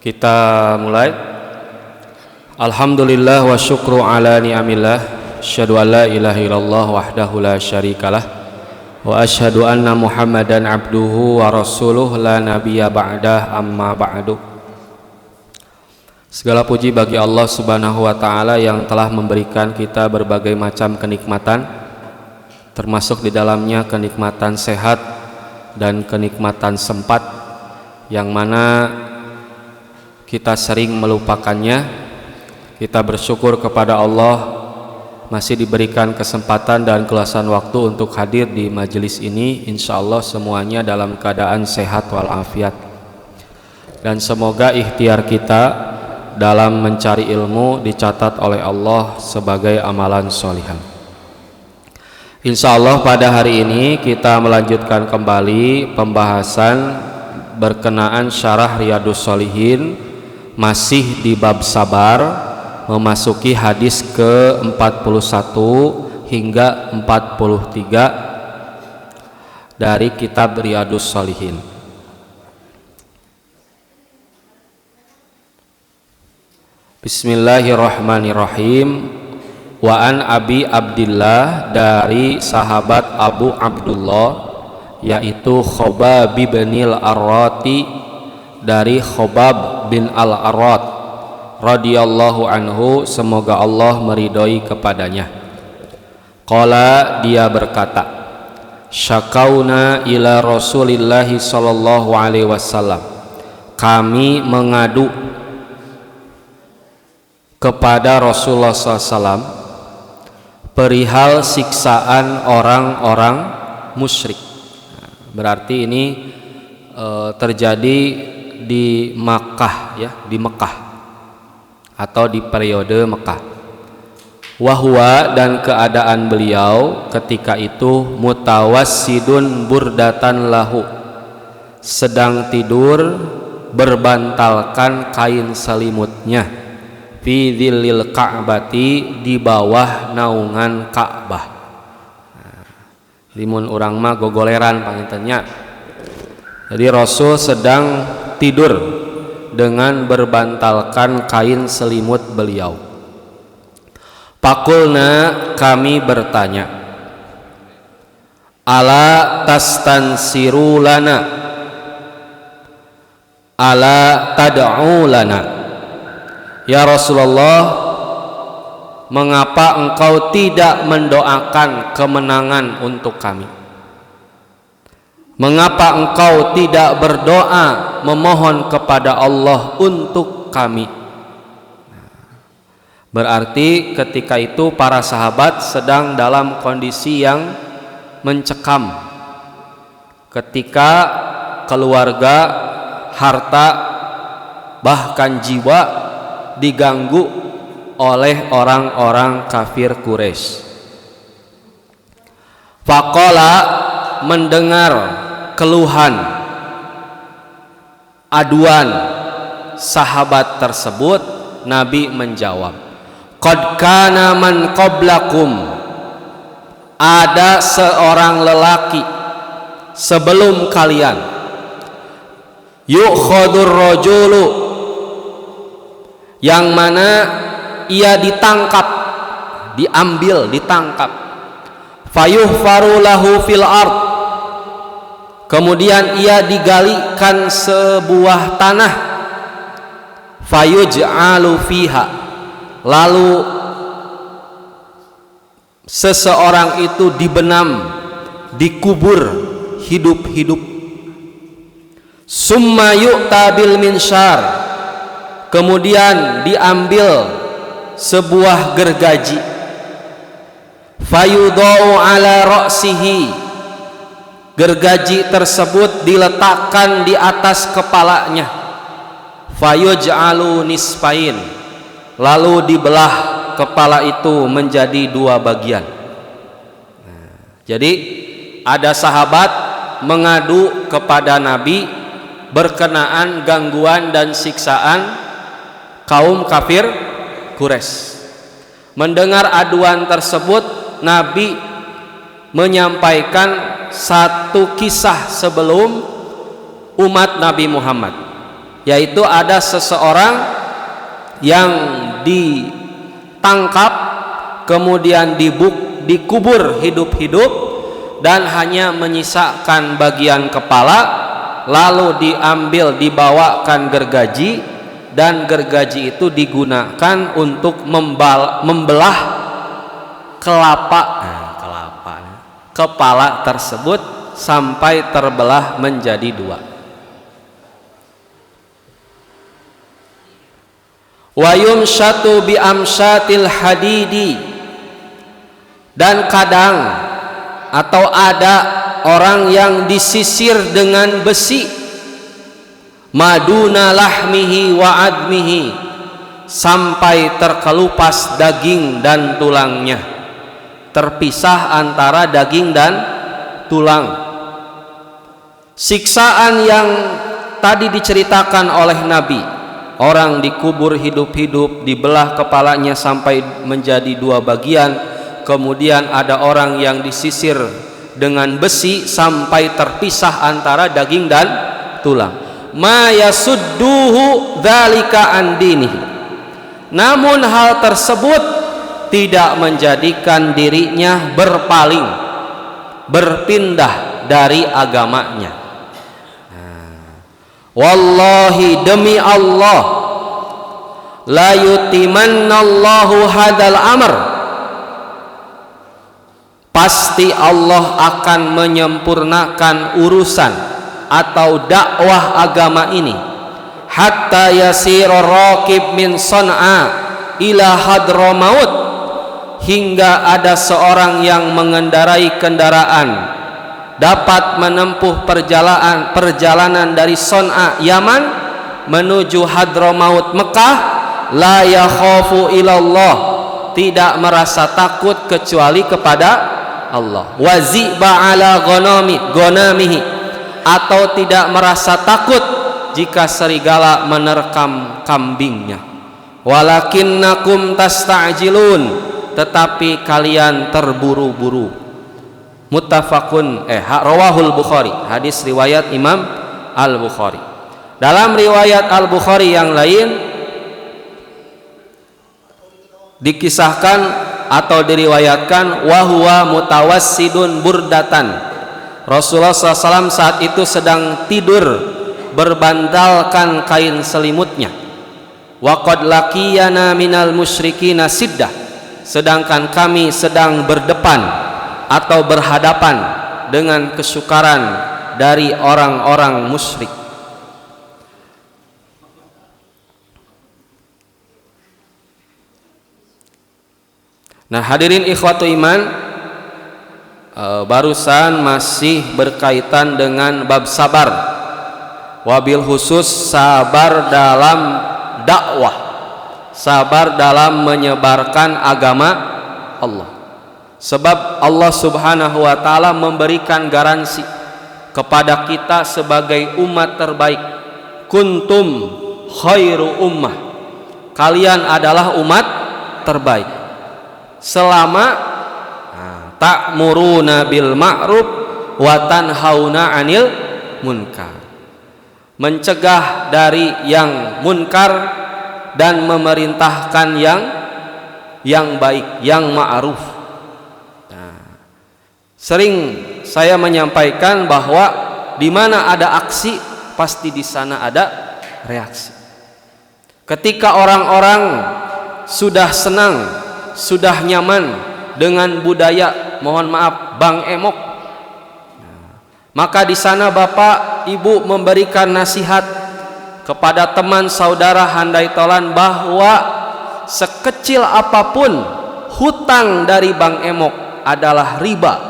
Kita mulai. Alhamdulillah wa syukru ala ni'amillah. Asyhadu an la ilaha illallah wahdahu la syarikalah. Wa asyhadu anna Muhammadan abduhu wa rasuluh la nabiyya ba'dah, amma ba'du. Segala puji bagi Allah Subhanahu wa taala yang telah memberikan kita berbagai macam kenikmatan, termasuk di dalamnya kenikmatan sehat dan kenikmatan sempat, yang mana kita sering melupakannya. Kita bersyukur kepada Allah masih diberikan kesempatan dan keluasan waktu untuk hadir di majelis ini. Insya Allah semuanya dalam keadaan sehat walafiat, dan semoga ikhtiar kita dalam mencari ilmu dicatat oleh Allah sebagai amalan solihah. Insya Allah pada hari ini kita melanjutkan kembali pembahasan berkenaan syarah Riyadhus Shalihin, masih di bab sabar, memasuki hadis ke-41 hingga 43 dari kitab Riyadhus Shalihin. Bismillahirrahmanirrahim. Wa an Abi Abdillah, dari sahabat Abu Abdullah, yaitu Khobab bin al-Arrati, dari Khobab bin al-Arrat radhiyallahu anhu, semoga Allah meridhoi kepadanya. Qala, dia berkata, syakauna ila Rasulillahi sallallahu alaihi wasallam, kami mengadu kepada Rasulullah SAW perihal siksaan orang-orang musyrik. Berarti ini terjadi di Makkah, ya, di Mekah atau di periode Mekah. Wahwa, dan keadaan beliau ketika itu mutawassidun burdatan lahu, sedang tidur berbantalkan kain selimutnya, fi dzillil Ka'bati, di bawah naungan Ka'bah. Limun urang mah gogoleran pangintennya. Jadi Rasul sedang tidur dengan berbantalkan kain selimut beliau. Pakulna, kami bertanya, ala tastansiru lana, ala tad'u lana, ya Rasulullah, mengapa engkau tidak mendoakan kemenangan untuk kami? Mengapa engkau tidak berdoa memohon kepada Allah untuk kami? Berarti ketika itu para sahabat sedang dalam kondisi yang mencekam, ketika keluarga, harta, bahkan jiwa diganggu oleh orang-orang kafir Quraisy. Faqala, mendengar keluhan, aduan sahabat tersebut, Nabi menjawab, qad kana man qablakum, ada seorang lelaki sebelum kalian, yu'khadur rajulu, yang mana ia ditangkap, diambil, ditangkap, fayuhfaru lahu fil ard, kemudian ia digalikan sebuah tanah, fayuj'alu fiha, lalu seseorang itu dibenam, dikubur hidup-hidup. Summa yu'ta bil minsyar, kemudian diambil sebuah gergaji, fayudau ala ra'sihi, gergaji tersebut diletakkan di atas kepalanya, fayuj'alu nisfain, lalu dibelah kepala itu menjadi dua bagian. Jadi ada sahabat mengadu kepada Nabi berkenaan gangguan dan siksaan kaum kafir Quraisy. Mendengar aduan tersebut, Nabi menyampaikan satu kisah sebelum umat Nabi Muhammad. yaitu ada seseorang yang ditangkap kemudian dikubur hidup-hidup dan hanya menyisakan bagian kepala, lalu dibawakan gergaji, dan gergaji itu digunakan untuk membelah kepala tersebut sampai terbelah menjadi dua. Wa yumshatu bi amshatil hadidi, dan kadang atau ada orang yang disisir dengan besi, maduna lahmihi wa admihi, sampai terkelupas daging dan tulangnya, terpisah antara daging dan tulang. Siksaan yang tadi diceritakan oleh Nabi, orang dikubur hidup-hidup, dibelah kepalanya sampai menjadi dua bagian, kemudian ada orang yang disisir dengan besi sampai terpisah antara daging dan tulang. Ma yasudduhu dzalika an dinihi, namun hal tersebut tidak menjadikan dirinya berpaling, berpindah dari agamanya. Wallahi, demi Allah, la yutimannallahu hadzal amr, pasti Allah akan menyempurnakan urusan atau dakwah agama ini, hatta yasira raqib min San'a ila Hadramaut, hingga ada seorang yang mengendarai kendaraan dapat menempuh perjalanan dari San'a Yaman menuju Hadramaut Mekah, la yakhafu ilallah, tidak merasa takut kecuali kepada Allah, waziba ala ghanamihi, atau tidak merasa takut jika serigala menerkam kambingnya. Walakinnakum tasta'jilun, tetapi kalian terburu-buru. Muttafaqun rawahul Bukhari, hadis riwayat Imam Al-Bukhari. Dalam riwayat Al-Bukhari yang lain dikisahkan atau diriwayatkan, wahwa mutawassidun burdatan, Rasulullah SAW saat itu sedang tidur berbandalkan kain selimutnya. Wa qad laqiyana minal musyrikina siddah, sedangkan kami sedang berdepan atau berhadapan dengan kesukaran dari orang-orang musyrik. Nah, hadirin ikhwatu iman, barusan masih berkaitan dengan bab sabar, wabil khusus sabar dalam dakwah, sabar dalam menyebarkan agama Allah. Sebab Allah Subhanahu wa ta'ala memberikan garansi kepada kita sebagai umat terbaik, kuntum khairu ummah, kalian adalah umat terbaik selama ta'muruna bil ma'ruf wa tanhauna 'anil munkar, mencegah dari yang munkar dan memerintahkan yang baik, yang ma'ruf. Sering saya menyampaikan bahwa di mana ada aksi pasti di sana ada reaksi. Ketika orang-orang sudah senang, sudah nyaman dengan budaya, mohon maaf, Bang Emok, maka di sana Bapak Ibu memberikan nasihat kepada teman saudara handai tolan bahwa sekecil apapun hutang dari Bang Emok adalah riba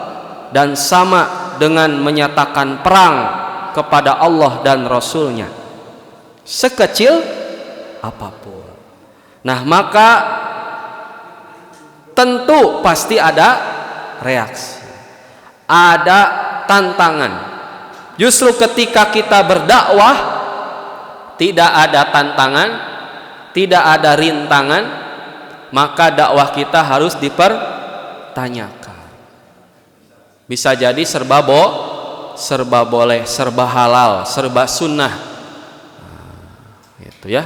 dan sama dengan menyatakan perang kepada Allah dan Rasulnya, sekecil apapun. Nah, maka tentu pasti ada reaksi, ada tantangan. Justru ketika kita berdakwah tidak ada tantangan, tidak ada rintangan, maka dakwah kita harus dipertanyakan. Bisa jadi serba boleh, serba halal, serba sunnah. Itu ya.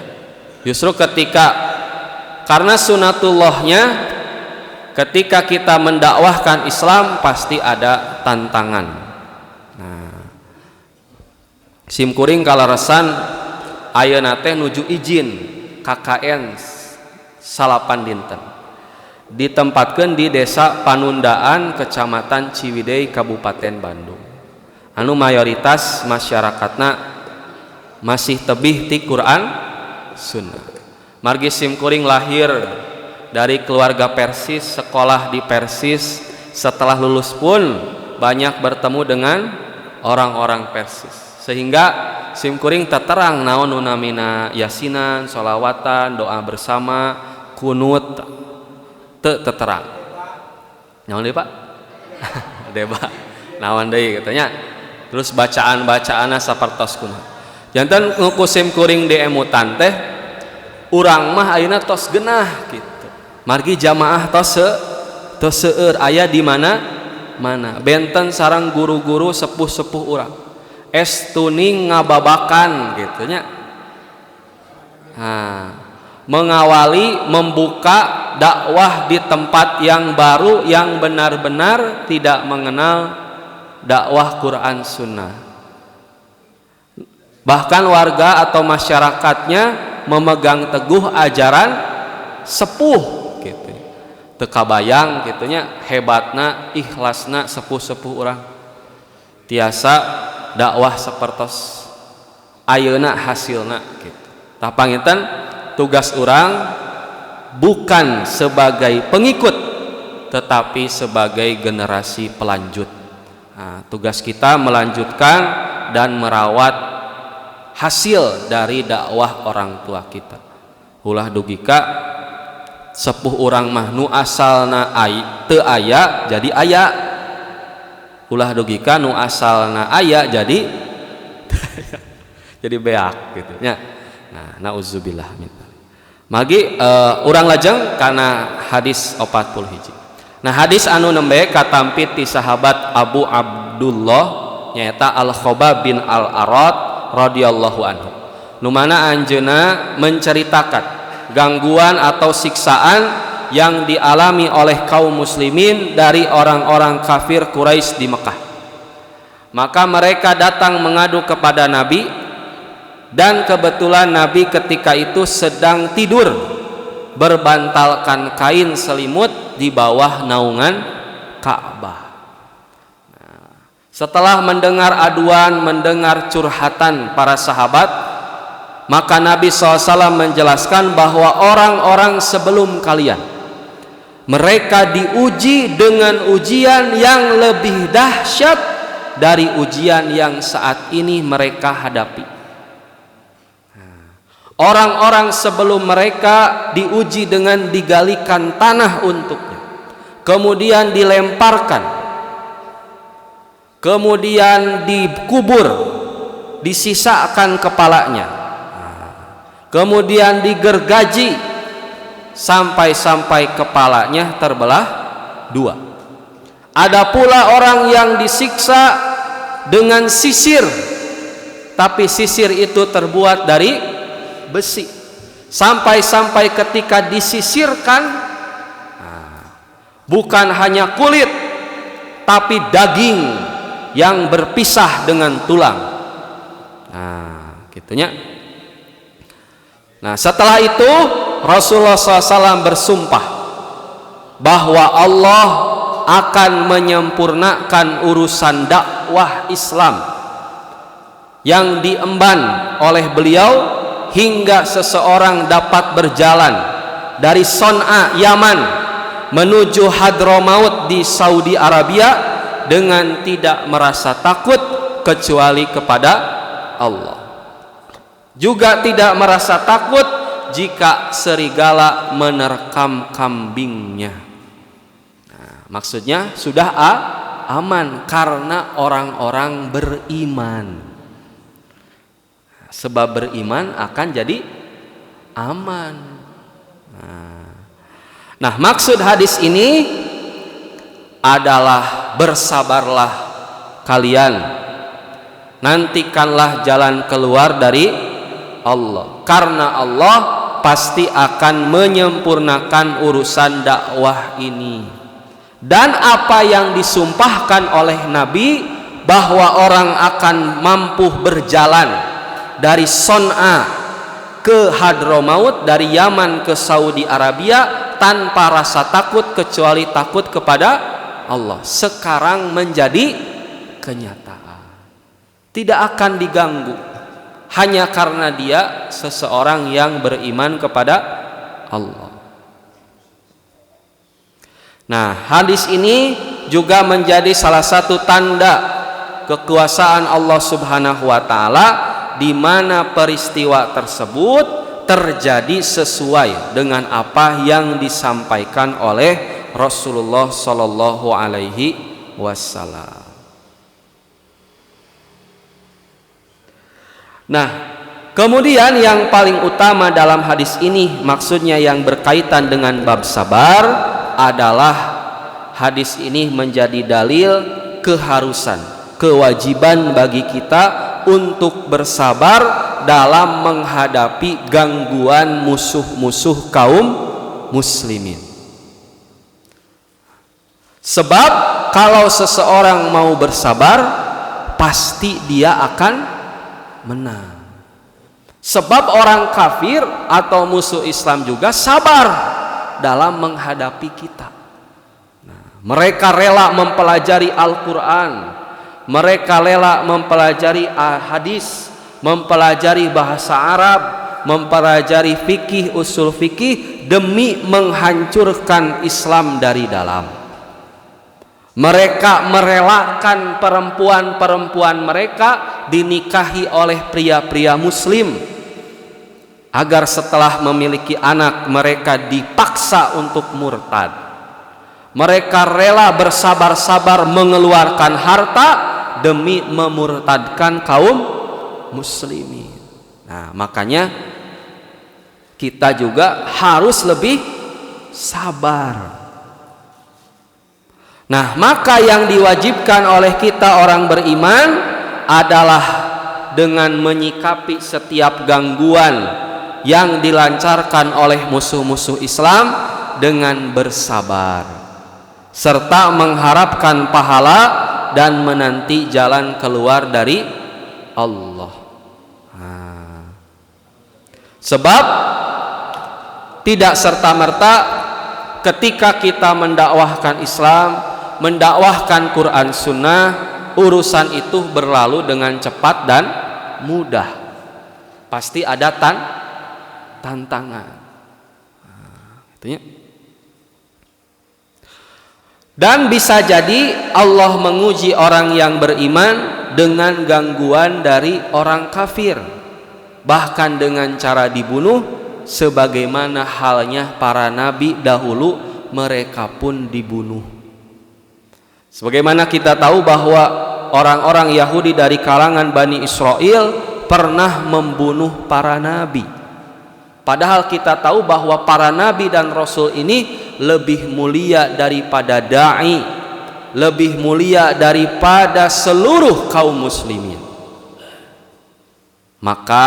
Justru karena sunatullahnya, ketika kita mendakwahkan Islam pasti ada tantangan. Nah, simkuring kalaresan ayeuna teh nuju izin KKN salapan dinten ditempatkeun di Desa Panundaan, Kecamatan Ciwidey, Kabupaten Bandung. Anu mayoritas masyarakatna masih tebih ti Quran Sunnah. Margi simkuring lahir dari keluarga Persis, sekolah di Persis, setelah lulus pun banyak bertemu dengan orang-orang Persis, sehingga simkuring terterang naon namina yasinan, sholawatan, doa bersama, kunut terterang. Naon deui Pak? Deba. Naon deui katanya. Terus bacaan-bacaanna sapertos kunaha. Janten ku simkuring di emutan teh urang mah ayeuna tos genah gitu. Margi jamaah tos seueur aya di mana benten sareng guru-guru sepuh-sepuh urang tuning ngababakan gitu nya. Mengawali membuka dakwah di tempat yang baru yang benar-benar tidak mengenal dakwah Quran Sunnah. Bahkan warga atau masyarakatnya memegang teguh ajaran sepuh gitu. Teu kabayang kitu nya hebatna, ikhlasna sepuh-sepuh urang. Tiasa dakwah sapertos ayeuna hasilna gitu. Tah panginten tugas urang bukan sebagai pengikut tetapi sebagai generasi pelanjut. Nah, tugas kita melanjutkan dan merawat hasil dari dakwah orang tua kita. Ulah dugika sepuh urang mah nu asalna teu aya jadi aya. Ulah dugika nu asalna aya jadi jadi beak gitu nya. Nah, nauzubillah min. Magi urang lajeng kana hadis 41. Nah, hadis anu nembe katampit ti sahabat Abu Abdullah nyaeta Al-Khobab bin Al-Arad radhiyallahu anhu. Nu mana anjeunna menceritakan gangguan atau siksaan yang dialami oleh kaum muslimin dari orang-orang kafir Quraisy di Mekah. Maka mereka datang mengadu kepada Nabi, dan kebetulan Nabi ketika itu sedang tidur berbantalkan kain selimut di bawah naungan Ka'bah. Setelah mendengar aduan, mendengar curhatan para sahabat, maka Nabi SAW menjelaskan bahwa orang-orang sebelum kalian, mereka diuji dengan ujian yang lebih dahsyat dari ujian yang saat ini mereka hadapi. Orang-orang sebelum mereka diuji dengan digalikan tanah untuknya, kemudian dilemparkan, kemudian dikubur, disisakan kepalanya, kemudian digergaji sampai kepalanya terbelah dua. Ada pula orang yang disiksa dengan sisir, tapi sisir itu terbuat dari besi, sampai ketika disisirkan bukan hanya kulit tapi daging yang berpisah dengan tulang. Nah, gitunya. Nah, setelah itu Rasulullah SAW bersumpah bahwa Allah akan menyempurnakan urusan dakwah Islam yang diemban oleh beliau hingga seseorang dapat berjalan dari Son'a Yaman menuju Hadramaut di Saudi Arabia dengan tidak merasa takut kecuali kepada Allah. Juga tidak merasa takut jika serigala menerkam kambingnya. Nah, maksudnya sudah aman karena orang-orang beriman. Sebab beriman akan jadi aman. Nah, maksud hadis ini adalah bersabarlah kalian, nantikanlah jalan keluar dari Allah. Karena Allah pasti akan menyempurnakan urusan dakwah ini. Dan apa yang disumpahkan oleh Nabi bahwa orang akan mampu berjalan dari Son'a ke Hadramaut, dari Yaman ke Saudi Arabia tanpa rasa takut kecuali takut kepada Allah, sekarang menjadi kenyataan. Tidak akan diganggu hanya karena dia seseorang yang beriman kepada Allah. Nah, hadis ini juga menjadi salah satu tanda kekuasaan Allah Subhanahu wa taala, di mana peristiwa tersebut terjadi sesuai dengan apa yang disampaikan oleh Rasulullah sallallahu alaihi wasallam. Nah, kemudian yang paling utama dalam hadis ini, maksudnya yang berkaitan dengan bab sabar, adalah hadis ini menjadi dalil keharusan, kewajiban bagi kita untuk bersabar dalam menghadapi gangguan musuh-musuh kaum muslimin. Sebab kalau seseorang mau bersabar, pasti dia akan menang. Sebab orang kafir atau musuh Islam juga sabar dalam menghadapi kita. Nah, mereka rela mempelajari Al-Quran, mereka rela mempelajari hadis, mempelajari bahasa Arab, mempelajari fikih, usul fikih, demi menghancurkan Islam dari dalam. Mereka merelakan perempuan-perempuan mereka dinikahi oleh pria-pria muslim, agar setelah memiliki anak mereka dipaksa untuk murtad. Mereka rela bersabar-sabar mengeluarkan harta demi memurtadkan kaum muslimin. Nah, makanya kita juga harus lebih sabar. Nah, maka yang diwajibkan oleh kita orang beriman adalah dengan menyikapi setiap gangguan yang dilancarkan oleh musuh-musuh Islam dengan bersabar, serta mengharapkan pahala dan menanti jalan keluar dari Allah. Sebab tidak serta-merta ketika kita mendakwahkan Islam, mendakwahkan Quran Sunnah, urusan itu berlalu dengan cepat dan mudah. Pasti ada tantangan. Dan bisa jadi Allah menguji orang yang beriman dengan gangguan dari orang kafir, bahkan dengan cara dibunuh, sebagaimana halnya para nabi dahulu, mereka pun dibunuh. Sebagaimana kita tahu bahwa orang-orang Yahudi dari kalangan Bani Israel pernah membunuh para nabi. Padahal kita tahu bahwa para nabi dan rasul ini lebih mulia daripada da'i, lebih mulia daripada seluruh kaum muslimin. Maka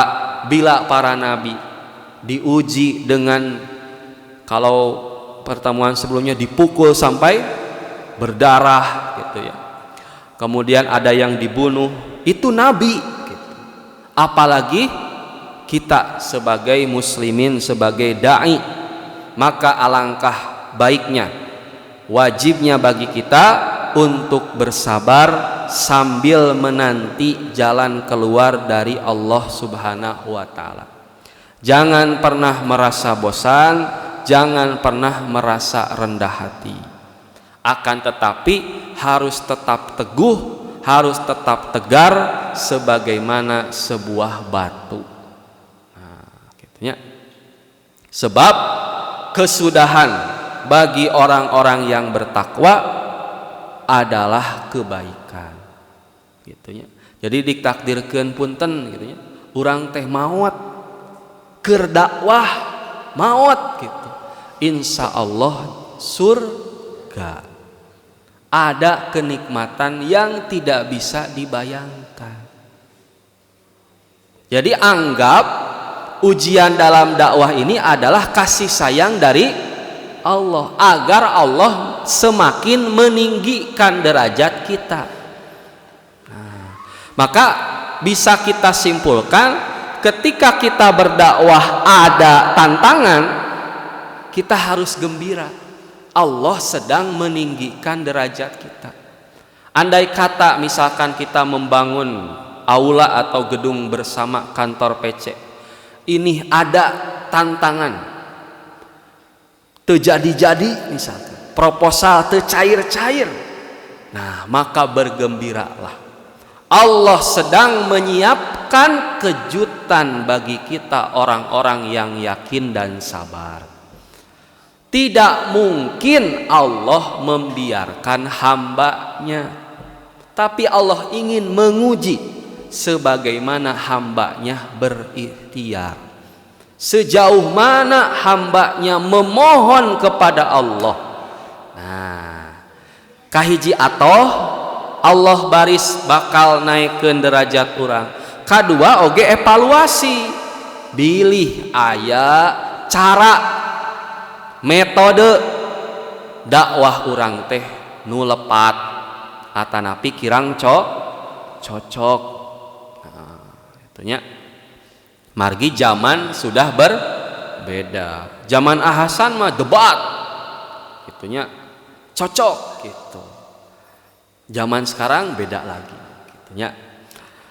bila para nabi diuji dengan, kalau pertemuan sebelumnya dipukul sampai berdarah gitu ya, kemudian ada yang dibunuh, itu nabi gitu. Apalagi kita sebagai muslimin, sebagai dai, maka alangkah baiknya, wajibnya bagi kita untuk bersabar sambil menanti jalan keluar dari Allah Subhanahu wa taala. Jangan pernah merasa bosan, jangan pernah merasa rendah hati. Akan tetapi harus tetap teguh, harus tetap tegar sebagaimana sebuah batu. Nah, gitu ya. Sebab kesudahan bagi orang-orang yang bertakwa adalah kebaikan. Gitu ya. Jadi ditakdirkeun punten gitu ya. Urang teh maot keur dakwah maot gitu. Insya Allah surga. Ada kenikmatan yang tidak bisa dibayangkan. Jadi anggap ujian dalam dakwah ini adalah kasih sayang dari Allah, agar Allah semakin meninggikan derajat kita. Maka bisa kita simpulkan, ketika kita berdakwah ada tantangan, kita harus gembira. Allah sedang meninggikan derajat kita. Andai kata misalkan kita membangun aula atau gedung bersama kantor PC, ini ada tantangan, terjadi misalkan proposal tercair-cair, nah maka bergembiralah. Allah sedang menyiapkan kejutan bagi kita orang-orang yang yakin dan sabar. Tidak mungkin Allah membiarkan hambanya, tapi Allah ingin menguji sebagaimana hambanya berikhtiar, sejauh mana hambanya memohon kepada Allah. Nah, kahiji atoh Allah baris bakal naikkeun derajat urang. Kadua oge evaluasi, bilih aya cara metode dakwah urang teh nu lepat atanapi kirang cocok. Nah, itunya margi zaman sudah berbeda. Zaman Ahasan mah debat, itunya cocok gitu. Zaman sekarang beda lagi, gitunya.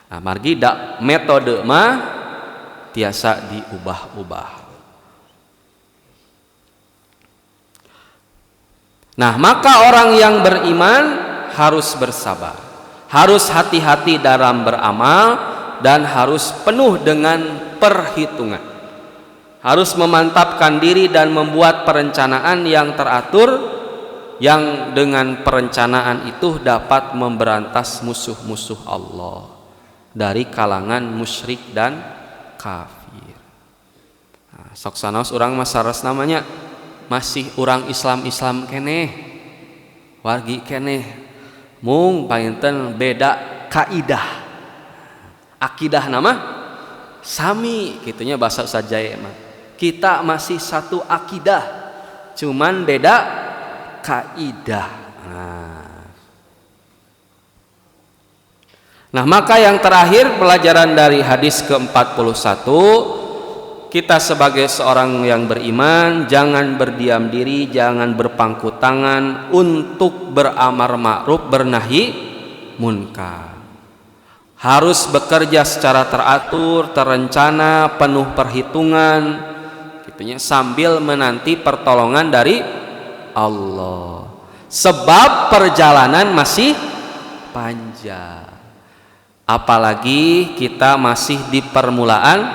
Nah, margi metode mah tiasa diubah-ubah. Nah, maka orang yang beriman harus bersabar, harus hati-hati dalam beramal, dan harus penuh dengan perhitungan. Harus memantapkan diri dan membuat perencanaan yang teratur, yang dengan perencanaan itu dapat memberantas musuh-musuh Allah dari kalangan musyrik dan kafir. Nah, sok sanaos urang masares namanya masih orang Islam keneh, wargi keneh, mung painten beda kaidah, akidah nama sami gitunya bahasa sajaya mah. Kita masih satu akidah, cuman beda kaidah. Nah, maka yang terakhir pelajaran dari hadis ke-41, kita sebagai seorang yang beriman jangan berdiam diri, jangan berpangku tangan untuk beramar ma'ruf bernahi munkar. Harus bekerja secara teratur, terencana, penuh perhitungan, gitunya, sambil menanti pertolongan dari Allah. Sebab perjalanan masih panjang. Apalagi kita masih di permulaan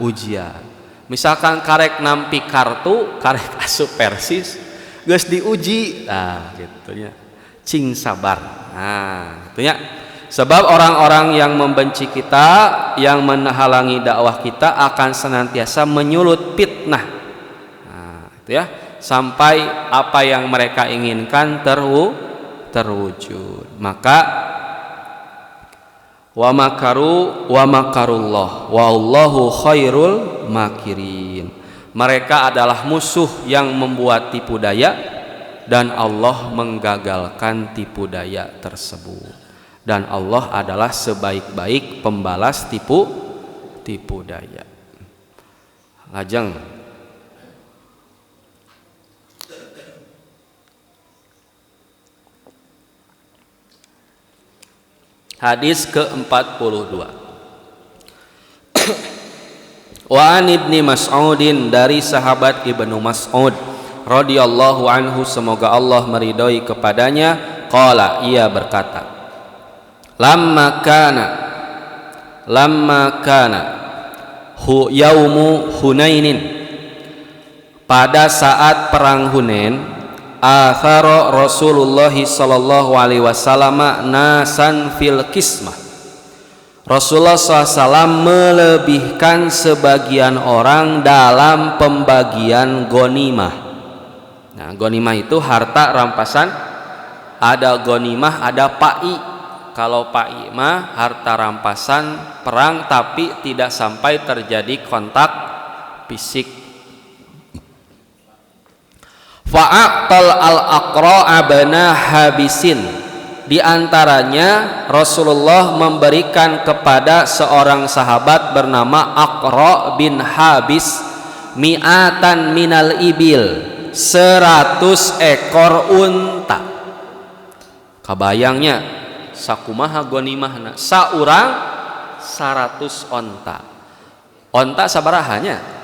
ujian. Misalkan karek nampi kartu, karek asup Persis, geus diuji. Nah, gitunya. Cing sabar. Nah, gitunya. Sebab orang-orang yang membenci kita, yang menghalangi dakwah kita akan senantiasa menyulut fitnah. Nah, itu ya. Sampai apa yang mereka inginkan terwujud. Maka wa makaru wa makarullah wallahu khairul makirin. Mereka adalah musuh yang membuat tipu daya, dan Allah menggagalkan tipu daya tersebut. Dan Allah adalah sebaik-baik pembalas tipu daya. Lajeng hadis ke-42. Wa an ibni Mas'udin, dari sahabat Ibnu Mas'ud radhiyallahu anhu, semoga Allah meridhoi kepadanya, qala, ia berkata, lamma kana yaumu Hunainin, pada saat perang Hunain, athara Rasulullah sallallahu alaihi wasallam nasan fil qismah. Rasulullah SAW melebihkan sebagian orang dalam pembagian ghanimah. Nah, ghanimah itu harta rampasan, ada ghanimah, ada pai. Kalau Pak Ima harta rampasan perang tapi tidak sampai terjadi kontak fisik. Fa'aqtal al-Aqra' abna Habisin, di antaranya Rasulullah memberikan kepada seorang sahabat bernama Aqra' bin Habis mi'atan minal ibil, 100 ekor unta. Kabayangnya sakumaha gonimahna, saurang 100 onta. Onta sabarahanya?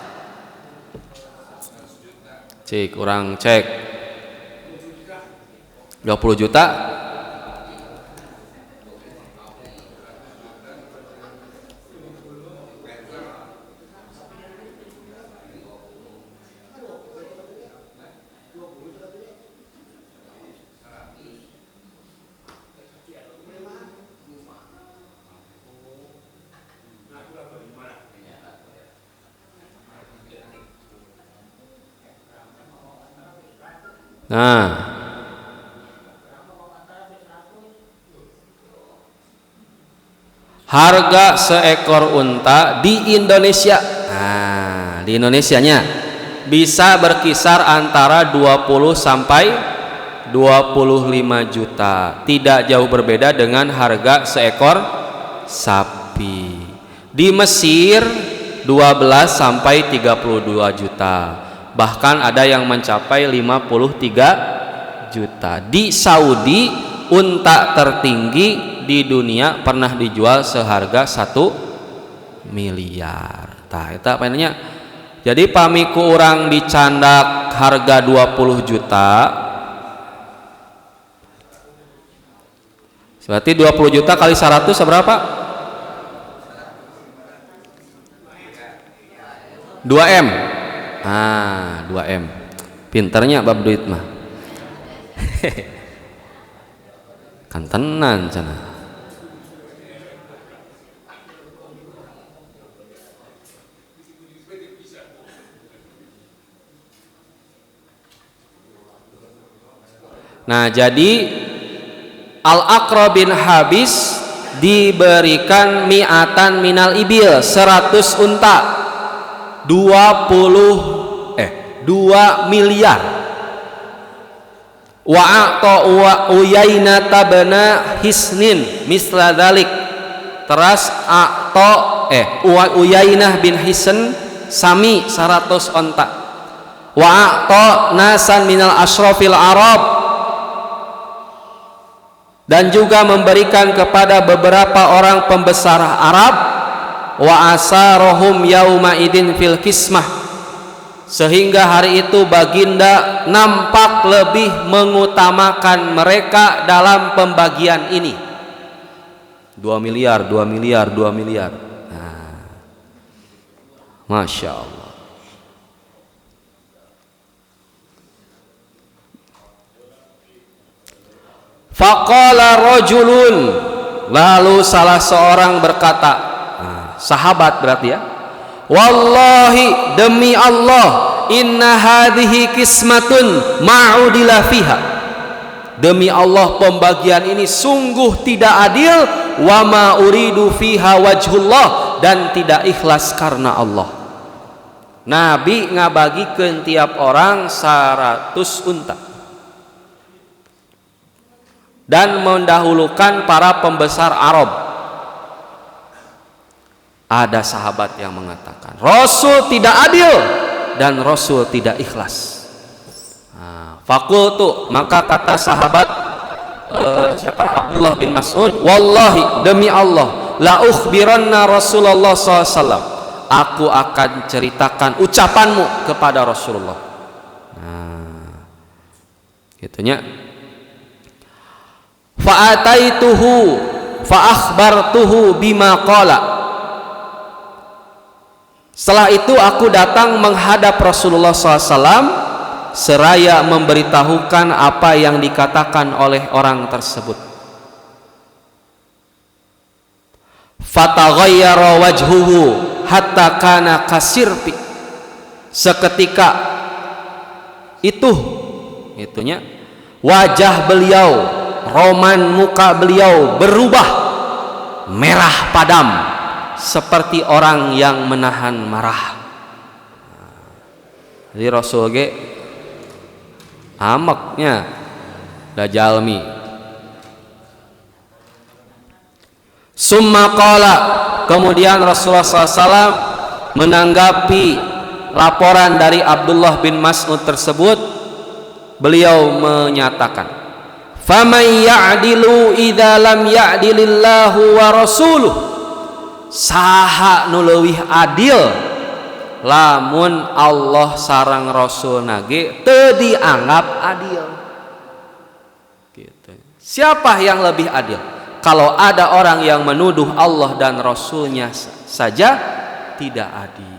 Cik, urang cek 20 juta. Nah, harga seekor unta di Indonesia, di Indonesianya bisa berkisar antara 20 sampai 25 juta. Tidak jauh berbeda dengan harga seekor sapi. Di Mesir 12 sampai 32 juta. Bahkan ada yang mencapai 53 juta. Di Saudi unta tertinggi di dunia pernah dijual seharga 1 miliar. Tah eta panenya. Jadi pamiku orang dicandak harga 20 juta. Berarti 20 juta kali 100 seberapa? 2M. 2M. Pinternya bab duit mah. Kan tenan cenah. Nah, jadi Al-Aqra bin Habis diberikan mi'atan minal ibil, 100 unta, 2 miliar. Wa'ata Uyainah tabana Hisnin misla dzalik. Teras Uyainah bin Hisn sami 100 onta. Wa'ata nasan minal asyrafil Arab, dan juga memberikan kepada beberapa orang pembesar Arab. Wa asarohum yauma idin fil kismah, sehingga hari itu baginda nampak lebih mengutamakan mereka dalam pembagian ini. 2 miliar. Nah, Masya Allah. Faqala rajulun, lalu salah seorang berkata, sahabat berarti ya, wallahi, demi Allah, inna hadhihi kismatun ma'udila fiha, demi Allah pembagian ini sungguh tidak adil, wa ma uridu fiha wajhullah, dan tidak ikhlas karena Allah. Nabi ngabagikeun tiap orang 100 unta dan mendahulukan para pembesar Arab. Ada sahabat yang mengatakan Rasul tidak adil dan Rasul tidak ikhlas. Fakultu, maka kata sahabat siapa, Abdullah bin Mas'ud, wallahi, demi Allah, la ukhbiranna Rasulullah SAW, aku akan ceritakan ucapanmu kepada Rasulullah. Gitunya. Fa'ataituhu fa'akhbartuhu bima qala. Setelah itu aku datang menghadap Rasulullah SAW seraya memberitahukan apa yang dikatakan oleh orang tersebut. Fataghayyara wajhuhu hatta kana kasirpi. Seketika itunya wajah beliau roman muka beliau berubah merah padam seperti orang yang menahan marah. Jadi Rasul ge amaknya dajalmi. Summa qala, kemudian Rasulullah SAW menanggapi laporan dari Abdullah bin Mas'ud tersebut, beliau menyatakan, faman ya'dilu idza lam ya'dilillahu wa rasuluh, saha nu leuwih adil lamun Allah sareng Rasul nage teu dianggap adil gitu. Siapa yang lebih adil? Kalau ada orang yang menuduh Allah dan Rasulnya saja tidak adil.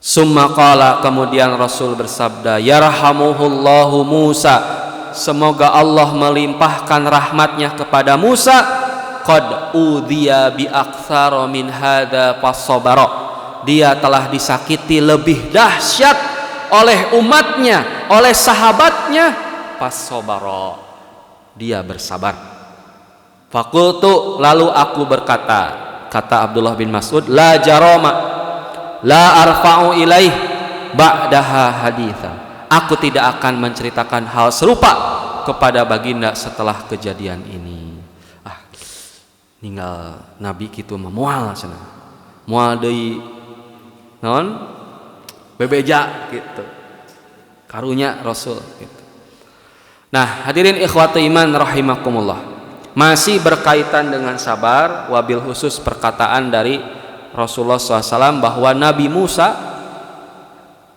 Summa qala, kemudian Rasul bersabda, yarhamuhullahu Musa, semoga Allah melimpahkan rahmatnya kepada Musa, qad udhiya bi aktsara min hadza fasabara, dia telah disakiti lebih dahsyat oleh umatnya, oleh sahabatnya, fasabara, dia bersabar. Fakultu, lalu aku berkata, kata Abdullah bin Mas'ud, la jarama la arfa'u ilaih ba'daha haditha, aku tidak akan menceritakan hal serupa kepada baginda setelah kejadian ini. Ninggal nabi kitu mah moal cenah, moal deui naon bebeja gitu karunya Rasul gitu. Nah, hadirin ikhwati iman rahimakumullah, masih berkaitan dengan sabar, wabil khusus perkataan dari Rasulullah SAW bahwa Nabi Musa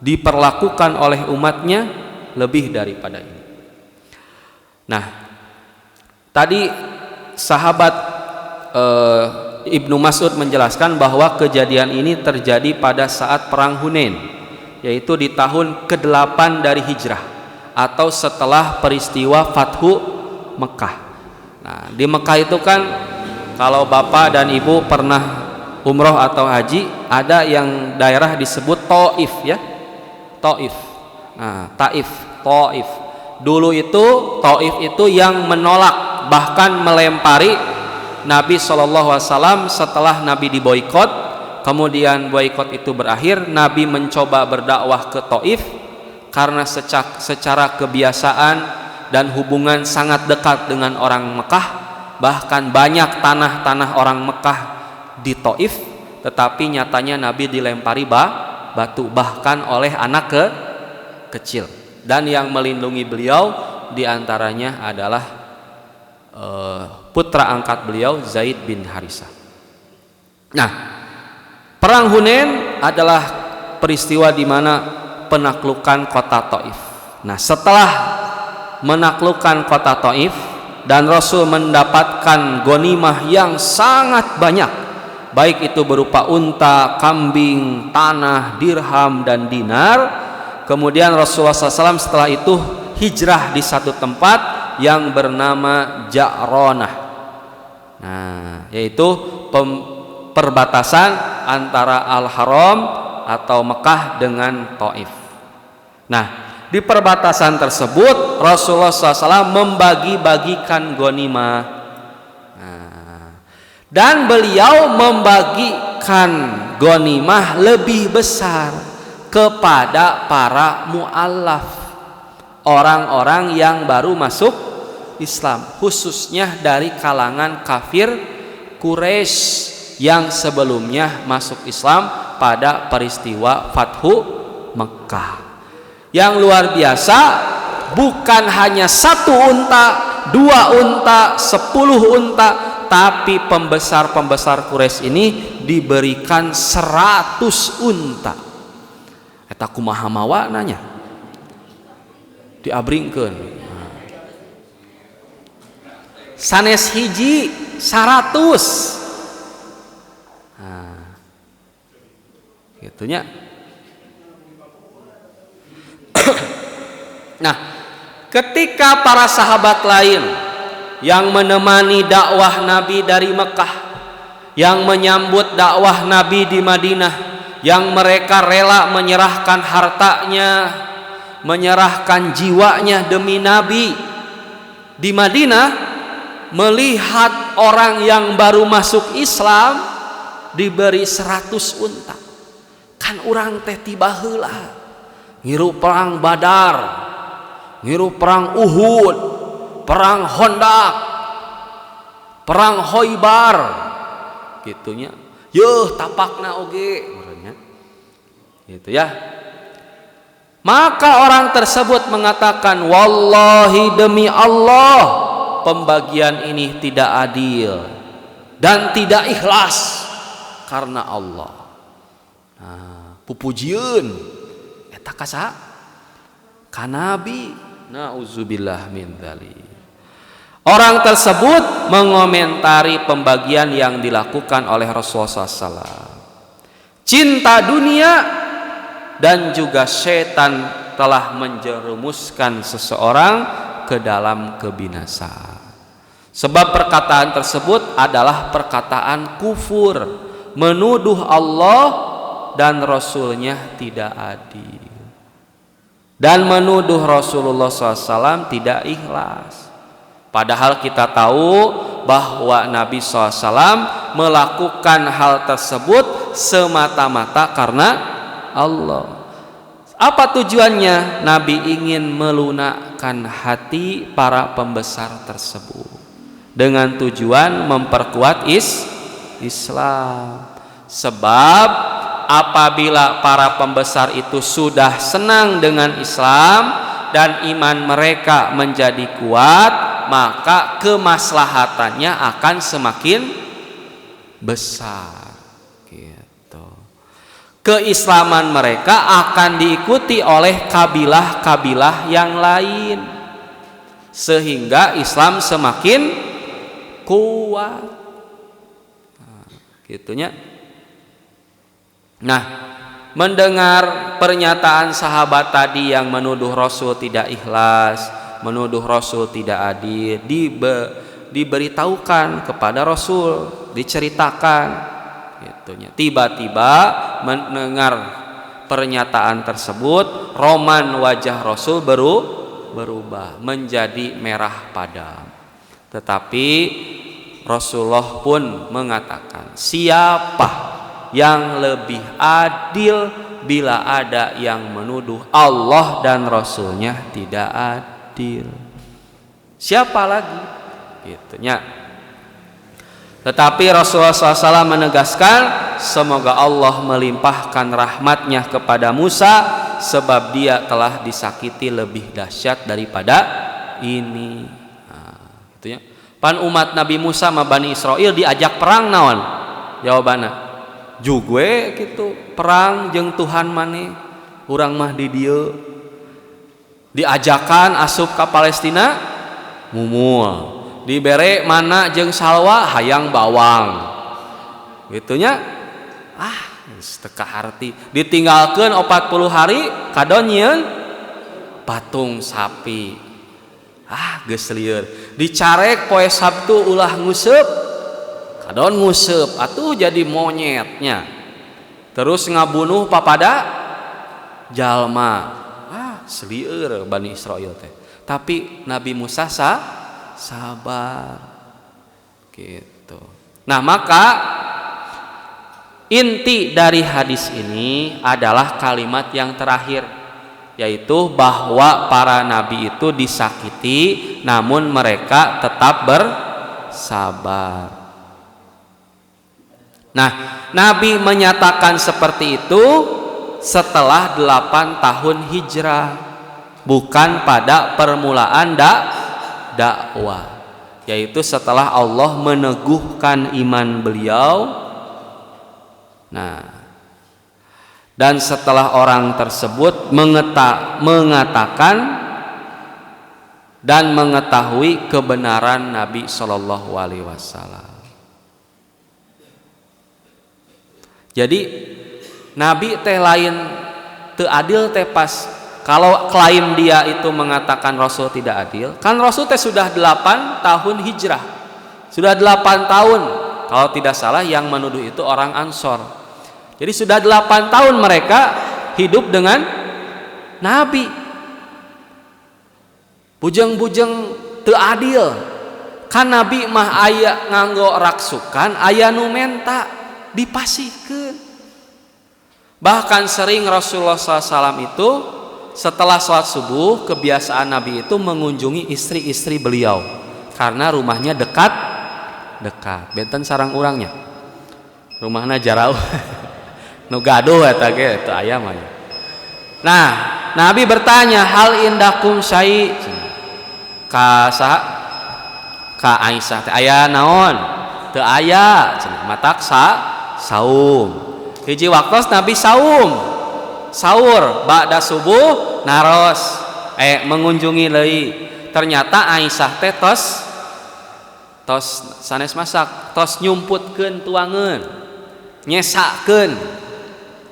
diperlakukan oleh umatnya lebih daripada ini. Nah, tadi sahabat Ibnu Mas'ud menjelaskan bahwa kejadian ini terjadi pada saat perang Hunain, yaitu di tahun ke-8 dari hijrah atau setelah peristiwa Fathu Mekah. Nah, di Mekah itu kan kalau bapak dan ibu pernah umroh atau haji, ada yang daerah disebut Taif ya, Taif. Nah, Taif. Dulu itu Taif itu yang menolak, bahkan melempari Nabi SAW setelah Nabi diboikot. Kemudian boikot itu berakhir, Nabi mencoba berdakwah ke Taif karena secara kebiasaan dan hubungan sangat dekat dengan orang Mekah, bahkan banyak tanah-tanah orang Mekah di Taif, tetapi nyatanya Nabi dilempari batu bahkan oleh anak kecil, dan yang melindungi beliau diantaranya adalah putra angkat beliau Zaid bin Harisah. Nah, perang Hunain adalah peristiwa di mana penaklukan kota Taif. Nah, setelah menaklukkan kota Taif dan Rasul mendapatkan ghanimah yang sangat banyak, baik itu berupa unta, kambing, tanah, dirham dan dinar. Kemudian Rasulullah SAW setelah itu hijrah di satu tempat yang bernama Ja'ronah, nah, yaitu perbatasan antara Al-Haram atau Mekah dengan Taif. Nah, di perbatasan tersebut Rasulullah SAW membagi-bagikan ghanimah, dan beliau membagikan ghanimah lebih besar kepada para mu'allaf, orang-orang yang baru masuk Islam, khususnya dari kalangan kafir Quraisy yang sebelumnya masuk Islam pada peristiwa Fathu Mekah. Yang luar biasa, bukan hanya 1 unta, 2 unta, 10 unta, tapi pembesar-pembesar Quraisy ini diberikan 100 unta. Eta kumaha mawananya diabringkeun. Sanes hiji 100. Nah, gitunya. Nah, ketika para sahabat lain yang menemani dakwah Nabi dari Mekah, yang menyambut dakwah Nabi di Madinah, yang mereka rela menyerahkan hartanya, menyerahkan jiwanya demi Nabi di Madinah, melihat orang yang baru masuk Islam diberi 100 unta. Kan urang teh tiba heula ngiru perang Badar, ngiru perang Uhud, perang Hondak, perang Khoibar gitunya. Yeuh tapakna oge urangnya. Gitu ya. Maka orang tersebut mengatakan, wallahi demi Allah, pembagian ini tidak adil dan tidak ikhlas karena Allah. Nah, pupujieun eta kasa ka Nabi. Nauzubillah min dzalik. Orang tersebut mengomentari pembagian yang dilakukan oleh Rasulullah SAW. Cinta dunia dan juga setan telah menjerumuskan seseorang ke dalam kebinasaan. Sebab perkataan tersebut adalah perkataan kufur, menuduh Allah dan Rasulnya tidak adil, dan menuduh Rasulullah SAW tidak ikhlas. Padahal kita tahu bahwa Nabi SAW melakukan hal tersebut semata-mata karena Allah. Apa tujuannya? Nabi ingin melunakkan hati para pembesar tersebut dengan tujuan memperkuat Islam. Sebab apabila para pembesar itu sudah senang dengan Islam dan iman mereka menjadi kuat, maka kemaslahatannya akan semakin besar. Keislaman mereka akan diikuti oleh kabilah-kabilah yang lain, sehingga Islam semakin kuat. Nah, gitunya. Nah, mendengar pernyataan sahabat tadi yang menuduh Rasul tidak ikhlas, menuduh Rasul tidak adil, diberitahukan kepada Rasul, diceritakan. Tiba-tiba mendengar pernyataan tersebut, roman wajah Rasul berubah menjadi merah padam. Tetapi Rasulullah pun mengatakan, siapa yang lebih adil bila ada yang menuduh Allah dan Rasulnya tidak adil? Siapa lagi? Gitunya. Tetapi Rasulullah SAW menegaskan, semoga Allah melimpahkan rahmatnya kepada Musa, sebab dia telah disakiti lebih dahsyat daripada ini. Nah, gitu ya. Pan umat Nabi Musa sama Bani Israel diajak perang naon? Jawabannya, jugue gitu, perang jeung Tuhan maneh, urang mah di dieu. Diajakan asup ke Palestina, mumul. Dibere mana jeung salwa hayang bawang gitunya. Teka harti ditinggalkeun 40 hari kadon nyieun patung sapi. Geus lieur dicarek poe Sabtu ulah nguseup kadon nguseup atuh jadi monyetnya, terus ngabunuh papada jalma. Selieur Bani Israil teh. Tapi Nabi Musa sabar gitu. Nah, maka inti dari hadis ini adalah kalimat yang terakhir, yaitu bahwa para nabi itu disakiti namun mereka tetap bersabar. Nah, Nabi menyatakan seperti itu setelah 8 tahun hijrah, bukan pada permulaan dakwah, yaitu setelah Allah meneguhkan iman beliau. Nah, dan setelah orang tersebut mengatakan dan mengetahui kebenaran Nabi Shallallahu Alaihi Wasallam. Jadi Nabi teh lain teu adil teh pas kalau klaim dia itu mengatakan Rasul tidak adil, kan Rasul teh sudah 8 tahun hijrah. Sudah 8 tahun. Kalau tidak salah yang menuduh itu orang Ansor. Jadi sudah 8 tahun mereka hidup dengan Nabi. Bujeng-bujeng teu adil. kan Nabi mah aya nganggo raksukan, aya nu menta dipasihkeun. Bahkan sering Rasulullah SAW itu setelah sholat subuh, kebiasaan Nabi itu mengunjungi istri-istri beliau karena rumahnya dekat. Benten sarang urangnya rumahna jarauh nu gaduh eta ge teu aya mah. Nah, Nabi bertanya, hal indakum syai ka saha ka Aisyah teh aya naon? Teu aya cenah matak saum. Hiji waktos Nabi sahur ba'da subuh naros mengunjungi deui. Ternyata Aisyah teh tos sanes masak, tos nyumputkeun tuangeun, nyesakeun.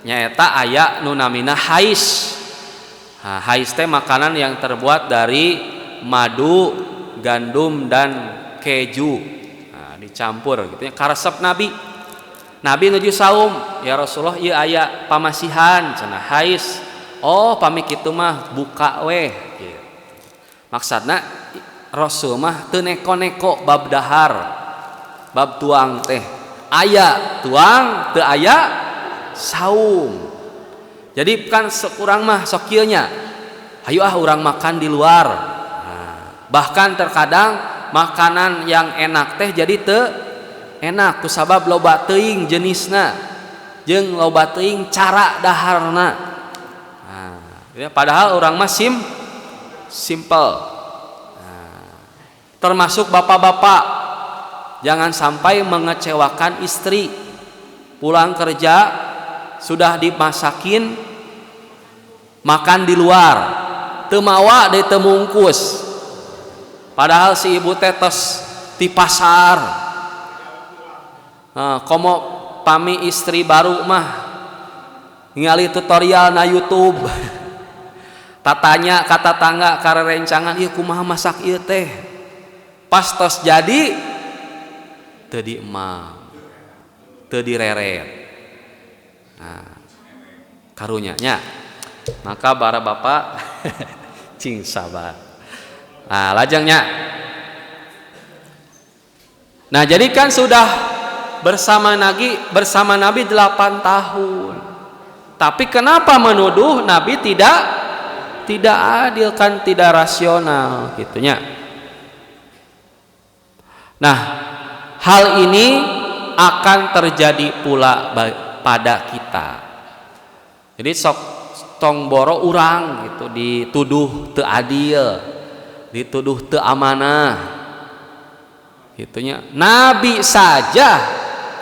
Nyaeta aya nu namina hais. Nah, hais teh makanan yang terbuat dari madu, gandum dan keju. Nah, dicampur gitu ya. Karesep Nabi nuju saum, ya Rasulullah ieu aya pamasihan cenah hais. Oh, pami kitu mah buka weh gitu. Maksudna Rasul mah teu neko-neko bab dahar, bab tuang teh. Aya tuang, teu aya saum. Jadi kan sekurang mah sok kieu nya. Hayu urang makan di luar. Nah, bahkan terkadang makanan yang enak teh jadi teu enak kusabab loba teuing jenisna jeung loba teuing cara daharna. Nah, ya, padahal urang mah simple. Termasuk bapak-bapak, jangan sampai mengecewakan istri. Pulang kerja sudah dimasakin, makan di luar, teu mawa deui teu mungkus. Padahal si ibu teh tos di pasar. Komo pami istri baru mah ningali tutorial na YouTube. Tatanya kata tangga karerencangan, ieu kumaha masak ieu teh. Pas tos jadi teu diemam, teu direret. Nah, karunya nya. Maka bara bapak cing sabar. Nah, lajengnya. Nah, jadi kan sudah bersama Nabi 8 tahun. Tapi kenapa menuduh Nabi tidak adil, kan tidak rasional gitunya. Nah, hal ini akan terjadi pula pada kita. Jadi sok tong boro urang gitu dituduh teu adil, dituduh teu amanah. Gitunya. Nabi saja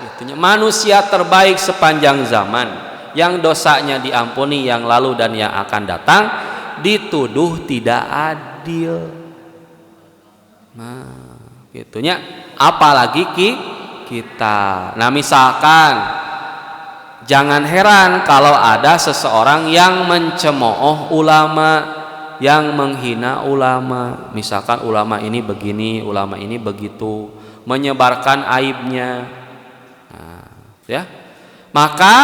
gitunya, manusia terbaik sepanjang zaman yang dosanya diampuni yang lalu dan yang akan datang, dituduh tidak adil. Nah, gitunya, apalagi kita. Nah, misalkan jangan heran kalau ada seseorang yang mencemooh ulama, yang menghina ulama. Misalkan ulama ini begini, ulama ini begitu, menyebarkan aibnya. Nah, ya. Maka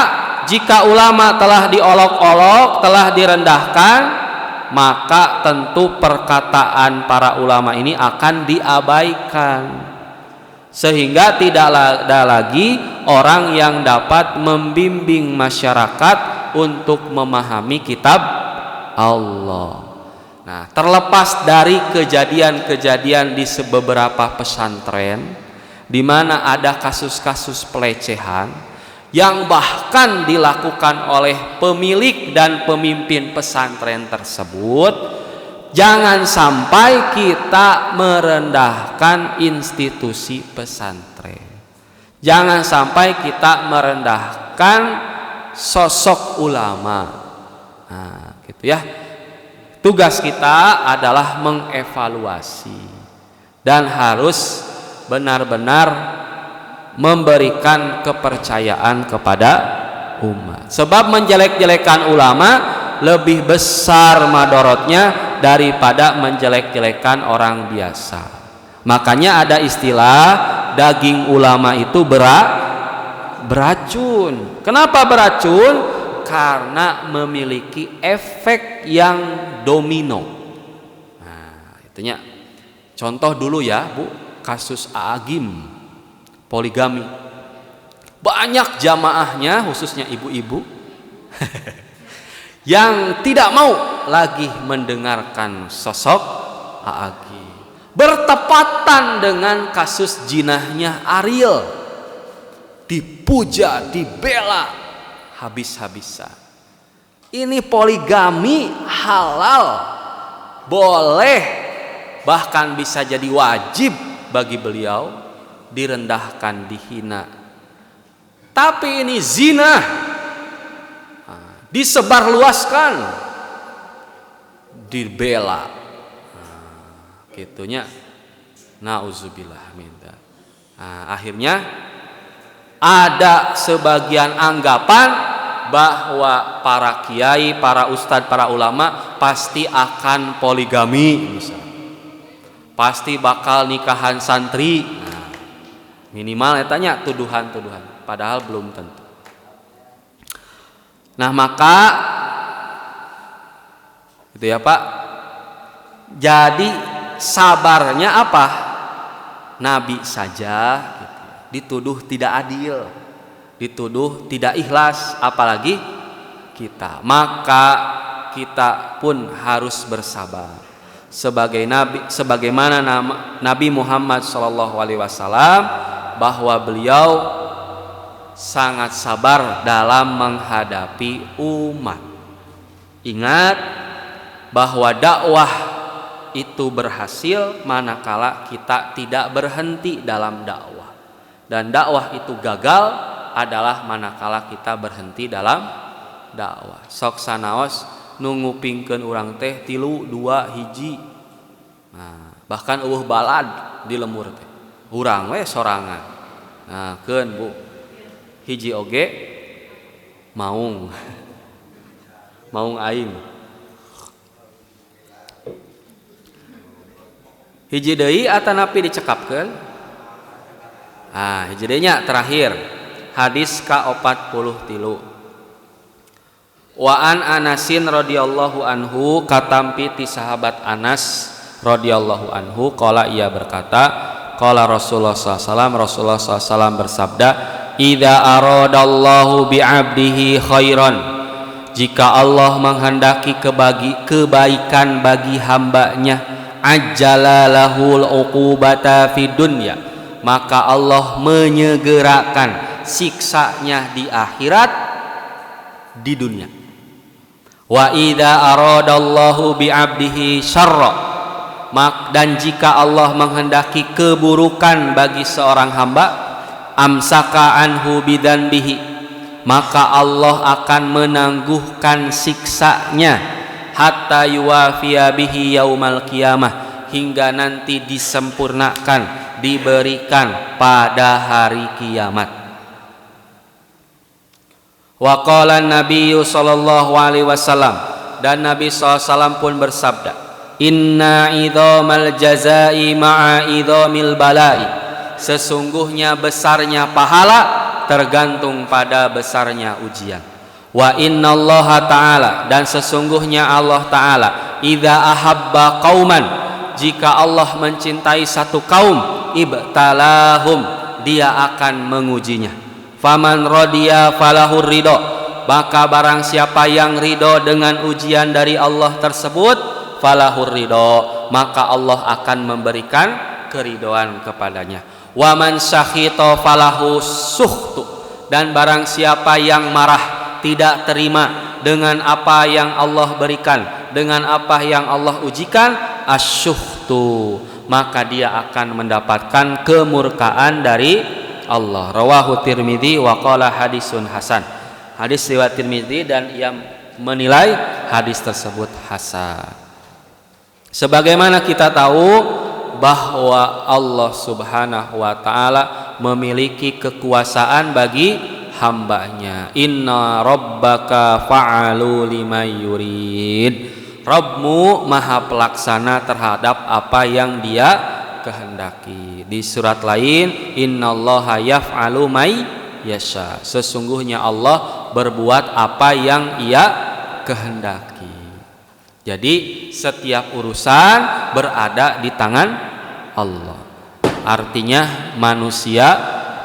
jika ulama telah diolok-olok, telah direndahkan, maka tentu perkataan para ulama ini akan diabaikan, sehingga tidak ada lagi orang yang dapat membimbing masyarakat untuk memahami kitab Allah. Nah, terlepas dari kejadian-kejadian di beberapa pesantren di mana ada kasus-kasus pelecehan yang bahkan dilakukan oleh pemilik dan pemimpin pesantren tersebut, jangan sampai kita merendahkan institusi pesantren. Jangan sampai kita merendahkan sosok ulama. Nah, gitu ya. Tugas kita adalah mengevaluasi dan harus benar-benar memberikan kepercayaan kepada umat. Sebab menjelek-jelekan ulama lebih besar madorotnya daripada menjelek-jelekan orang biasa. Makanya ada istilah daging ulama itu beracun. Kenapa beracun? Karena memiliki efek yang domino. Nah, itunya. Contoh dulu ya, Bu. kasus agim, poligami. Banyak jamaahnya, khususnya ibu-ibu yang tidak mau lagi mendengarkan sosok agim. Bertepatan dengan kasus jinahnya Ariel, dipuja, dibela habis-habisan. Ini poligami halal, boleh, bahkan bisa jadi wajib bagi beliau, direndahkan, dihina. Tapi ini zina, disebarluaskan, dibela, gitunya. Nauzubillah min dzalik. Akhirnya ada sebagian anggapan bahwa para kiai, para ustadz, para ulama pasti akan poligami, misalnya. Pasti bakal nikahan santri. Minimal tanya tuduhan-tuduhan, padahal belum tentu. Nah, maka gitu ya Pak. Jadi sabarnya apa? Nabi saja gitu, dituduh tidak adil, dituduh tidak ikhlas, apalagi kita. Maka kita pun harus bersabar. Sebagaimana Nabi Muhammad SAW, bahwa beliau sangat sabar dalam menghadapi umat. Ingat bahwa dakwah itu berhasil manakala kita tidak berhenti dalam dakwah, dan dakwah itu gagal adalah manakala kita berhenti dalam dakwah. Sok sanaos nungupingkeun urang teh 3, 2, 1. Bahkan eueuh balad di lemur teh. Urang we sorangan. Keun Bu. 1 oge maung. Maung aing. 1 deui atanapi dicekapkeun. 1 deui nya terakhir. Hadis ka-43. Wa an Anasin radhiyallahu anhu, katampi ti sahabat Anas radhiyallahu anhu, qala ia berkata, qala Rasulullah SAW, Rasulullah SAW bersabda, idza aradallahu bi'abdihi khairan, jika Allah menghendaki kebaikan bagi hambanya, ajjalalahul uqubata fid dunya, maka Allah menyegerakan siksanya di akhirat, di dunia. Wa idza aradallahu bi'abdihi syarra, dan jika Allah menghendaki keburukan bagi seorang hamba, amsaka anhu bidzanbihi, maka Allah akan menangguhkan siksanya hatta yuwafiya bihi yaumal qiyamah, hingga nanti disempurnakan, diberikan pada hari kiamat. Wa qala Nabi sallallahu alaihi wasallam, dan Nabi SAW pun bersabda, inna idhamal jazai ma'a idhamil balai, sesungguhnya besarnya pahala tergantung pada besarnya ujian. Wa innallaha ta'ala, dan sesungguhnya Allah ta'ala, idza ahabba qauman, jika Allah mencintai satu kaum, ibtalahum, dia akan mengujinya. Faman radiya falahur ridho, maka barang siapa yang ridho dengan ujian dari Allah tersebut, falahur ridho, maka Allah akan memberikan keridhoan kepadanya. Waman sakhito falahu sukhtu, dan barang siapa yang marah, tidak terima dengan apa yang Allah berikan, dengan apa yang Allah ujikan, asyukhtu, maka dia akan mendapatkan kemurkaan dari Allah. Rawahu Tirmidzi wa qala hadisun hasan. Hadis riwayat Tirmidzi dan ia menilai hadis tersebut hasan. Sebagaimana kita tahu bahwa Allah Subhanahu wa taala memiliki kekuasaan bagi hambanya. Inna rabbaka fa'alu lima yurid. Rabbmu maha pelaksana terhadap apa yang dia kehendaki. Di surat lain, innallaha yaf'alu may yasha, sesungguhnya Allah berbuat apa yang ia kehendaki. Jadi setiap urusan berada di tangan Allah. Artinya manusia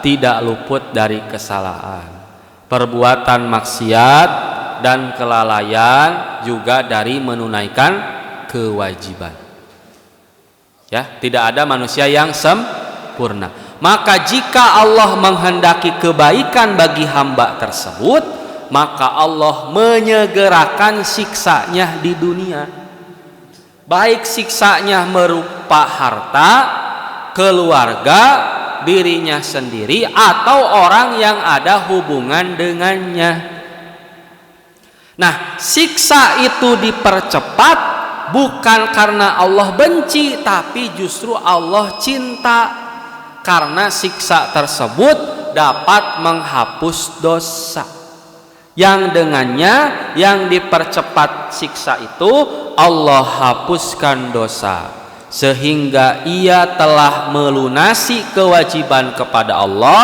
tidak luput dari kesalahan. Perbuatan maksiat dan kelalaian juga dari menunaikan kewajiban. Ya, tidak ada manusia yang sempurna. Maka jika Allah menghendaki kebaikan bagi hamba tersebut, maka Allah menyegerakan siksanya di dunia. Baik siksanya merupa harta, keluarga, dirinya sendiri, atau orang yang ada hubungan dengannya. Nah, siksa itu dipercepat bukan karena Allah benci, tapi justru Allah cinta. Karena siksa tersebut dapat menghapus dosa. Yang dengannya yang dipercepat siksa itu Allah hapuskan dosa, sehingga ia telah melunasi kewajiban kepada Allah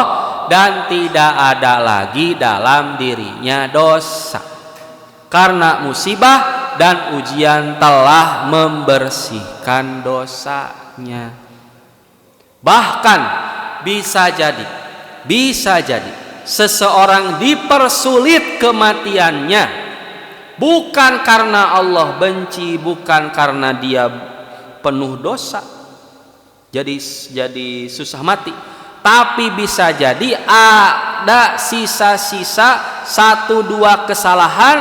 dan tidak ada lagi dalam dirinya dosa. Karena musibah dan ujian telah membersihkan dosanya. Bahkan bisa jadi seseorang dipersulit kematiannya bukan karena Allah benci, bukan karena dia penuh dosa jadi susah mati, tapi bisa jadi ada sisa-sisa 1-2 kesalahan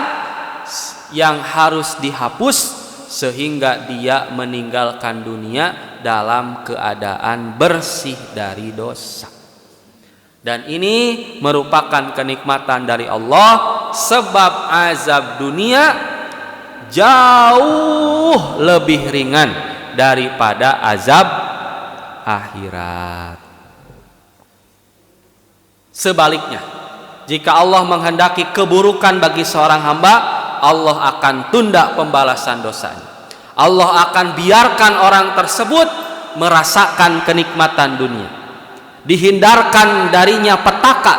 yang harus dihapus sehingga dia meninggalkan dunia dalam keadaan bersih dari dosa. Dan ini merupakan kenikmatan dari Allah, sebab azab dunia jauh lebih ringan daripada azab akhirat. Sebaliknya, jika Allah menghendaki keburukan bagi seorang hamba, Allah akan tunda pembalasan dosanya. Allah akan biarkan orang tersebut merasakan kenikmatan dunia, dihindarkan darinya petaka,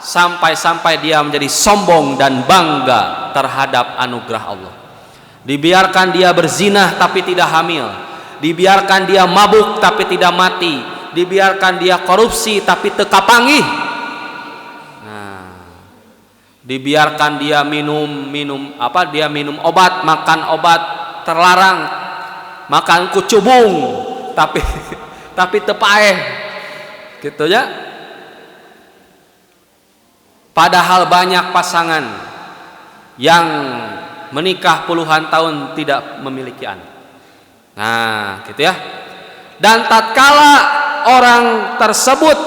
sampai-sampai dia menjadi sombong dan bangga terhadap anugerah Allah. Dibiarkan dia berzinah tapi tidak hamil, dibiarkan dia mabuk tapi tidak mati, dibiarkan dia korupsi tapi teka panggih, dibiarkan dia minum obat, makan obat terlarang, makan kucubung tapi tepaeh gitu ya. Padahal banyak pasangan yang menikah puluhan tahun tidak memiliki anak. Nah, gitu ya. Dan tatkala orang tersebut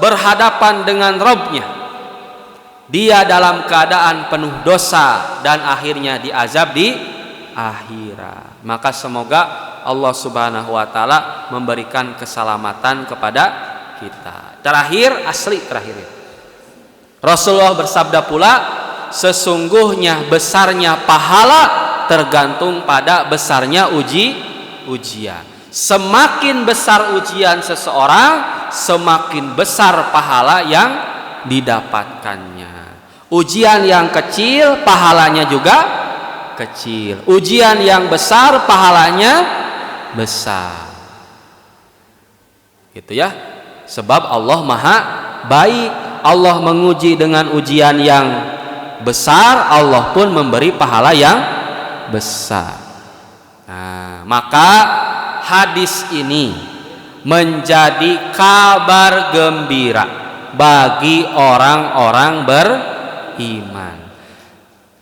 berhadapan dengan Rabb-nya, dia dalam keadaan penuh dosa dan akhirnya diazab di akhirat. Maka semoga Allah Subhanahu wa taala memberikan keselamatan kepada kita. Terakhir Rasulullah bersabda pula, sesungguhnya besarnya pahala tergantung pada besarnya ujian. Semakin besar ujian seseorang, semakin besar pahala yang didapatkannya. Ujian yang kecil pahalanya juga kecil, ujian yang besar pahalanya besar, gitu ya. Sebab Allah Maha baik, Allah menguji dengan ujian yang besar, Allah pun memberi pahala yang besar. Nah, maka hadis ini menjadi kabar gembira bagi orang-orang beriman.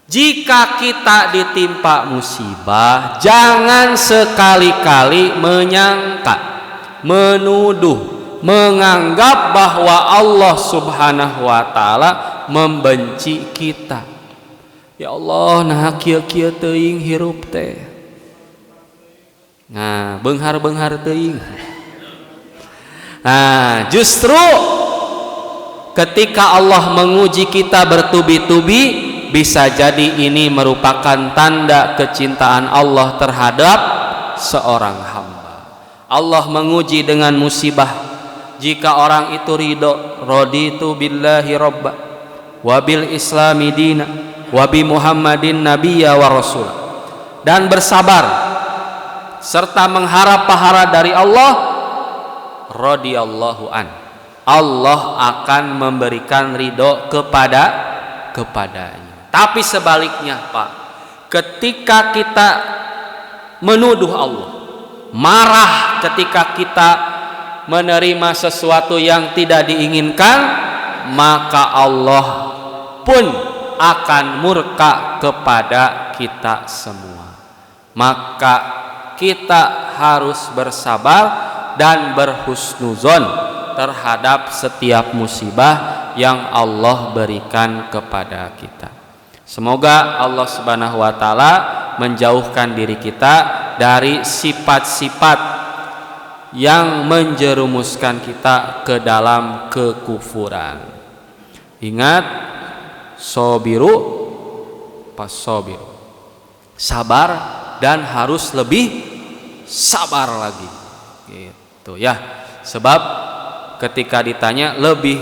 Jika kita ditimpa musibah, jangan sekali-kali menyangka, menuduh, menganggap bahwa Allah Subhanahu wa taala membenci kita. Ya Allah, nah kieu-kieu teuing hirup teh. Nah, beunghar-beunghar teuing. Nah, justru ketika Allah menguji kita bertubi-tubi, bisa jadi ini merupakan tanda kecintaan Allah terhadap seorang hamba. Allah menguji dengan musibah. Jika orang itu ridho, raditu billahi robba wa bil islami dina wa bi muhammadin nabiyya wa rasul, dan bersabar serta mengharap pahala dari Allah, radhiyallahu an. Allah akan memberikan ridho kepadanya. Tapi sebaliknya Pak, ketika kita menuduh Allah, marah ketika kita menerima sesuatu yang tidak diinginkan, maka Allah pun akan murka kepada kita semua. Maka kita harus bersabar dan berhusnuzon terhadap setiap musibah yang Allah berikan kepada kita. Semoga Allah Subhanahu wa taala menjauhkan diri kita dari sifat-sifat yang menjerumuskan kita ke dalam kekufuran. Ingat, sobiru pas sobiru, sabar dan harus lebih sabar lagi, gitu ya. Sebab ketika ditanya lebih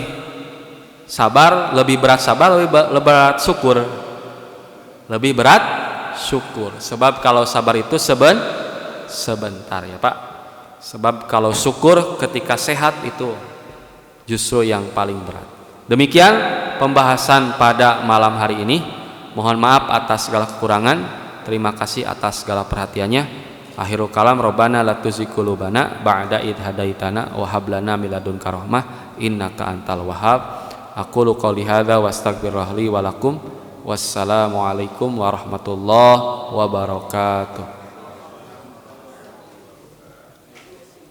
sabar, lebih berat sabar, lebih berat syukur, lebih berat syukur. Sebab kalau sabar itu sebentar ya Pak. Sebab kalau syukur ketika sehat itu justru yang paling berat. Demikian pembahasan pada malam hari ini. Mohon maaf atas segala kekurangan. Terima kasih atas segala perhatiannya. Akhirul kalam, Rabbana la tuzigh qulubana ba'da idh hadaitana wa hab lana min ladunka rahmah innaka antal wahhab. Aqulu qouli hadza wa astaghfirullaha li wa lakum. Wassalamualaikum warahmatullahi wabarakatuh.